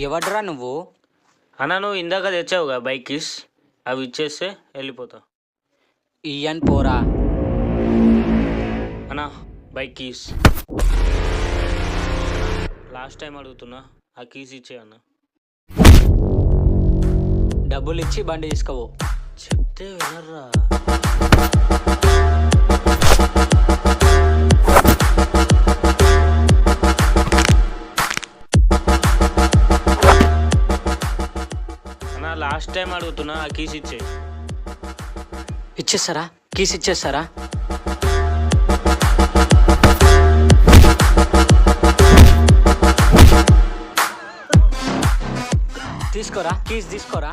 ఎవడ్రా నువ్వు? అన్నా నువ్వు ఇందాక తెచ్చావుగా బైక్ కీస్, అవి ఇచ్చేస్తే వెళ్ళిపోతా. ఇయ్యన్ పోరా. అన్నా బైక్ కీస్. లాస్ట్ టైం అడుగుతున్నా, ఆ కీస్ ఇచ్చే అన్న. డబ్బులు ఇచ్చి బండి తీసుకోవు. చెప్తే వినర్రా. అన్నా లాస్ట్ టైం అడుగుతున్నా, ఆ కీస్ ఇచ్చే. ఇచ్చేస్తారా? కీస్ ఇచ్చేస్తారా? తీసుకోరా, కీస్ తీసుకోరా.